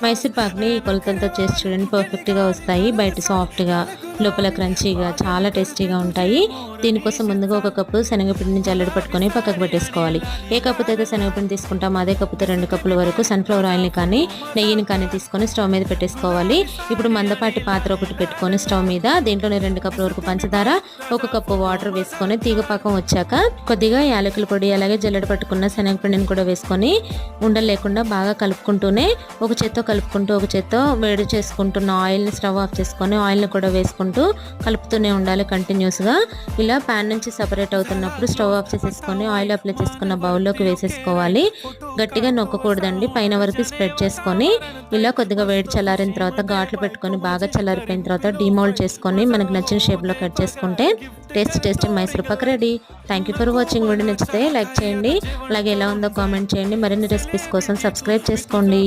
మైసూర్ పాక్‌ని కొలతలతో చేసి చూడండి పర్ఫెక్ట్‌గా వస్తాయి. బయట సాఫ్ట్‌గా, లోపల క్రంచీగా చాలా టేస్టీగా ఉంటాయి. దీనికోసం ముందుగా ఒక కప్పు శనగపిండిని జల్లెడ పట్టుకొని పక్కకు పెట్టేసుకోవాలి. ఏ కప్పుతో అయితే శనగపిండి తీసుకుంటామో అదే కప్పుతో 2 కప్పుల వరకు సన్‌ఫ్లవర్ ఆయిల్‌ని కానీ, నెయ్యిని కానీ తీసుకొని స్టవ్ మీద పెట్టేసుకోవాలి. ఇప్పుడు మందపాటి పాత్ర ఒకటి పెట్టుకొని స్టవ్ మీద దీంట్లోనే 2 కప్పుల వరకు పంచదార, 1 కప్పు వాటర్ వేసుకొని తీగ పాకం వచ్చాక కొద్దిగా యాలకుల పొడి అలాగే జల్లెడ పట్టుకున్న శనగపిండిని కూడా వేసుకొని ఉండలు లేకుండా బాగా కలుపుకుంటూనే ఒక చేత్తో కలుపుకుంటూ ఒక చేత్తో వేడి చేసుకుంటున్న ఆయిల్‌ని స్టవ్ ఆఫ్ చేసుకొని ఆయిల్‌ని కూడా వేసుకుంటూ కలుపుతూనే ఉండాలి కంటిన్యూస్‌గా. ఇలా పాన్ నుంచి సెపరేట్ అవుతున్నప్పుడు స్టవ్ ఆఫ్ చేసేసుకొని ఆయిల్ అప్లై చేసుకున్న బౌల్‌లోకి వేసేసుకోవాలి. గట్టిగా నొక్కకూడదండి. పైన వరకు స్ప్రెడ్ చేసుకొని ఇలా కొద్దిగా వేడి చల్లారిన తర్వాత ఘాట్లు పెట్టుకొని బాగా చల్లారిపోయిన తర్వాత డీమోల్డ్ చేసుకొని మనకు నచ్చిన షేప్‌లో కట్ చేసుకుంటే tasty Mysore Pak ready. Thank you for watching. Video నచ్చితే లైక్ చేయండి. అలాగే ఎలా ఉందో కామెంట్ చేయండి. మరిన్ని రెసిపీస్ కోసం సబ్స్క్రైబ్ చేసుకోండి.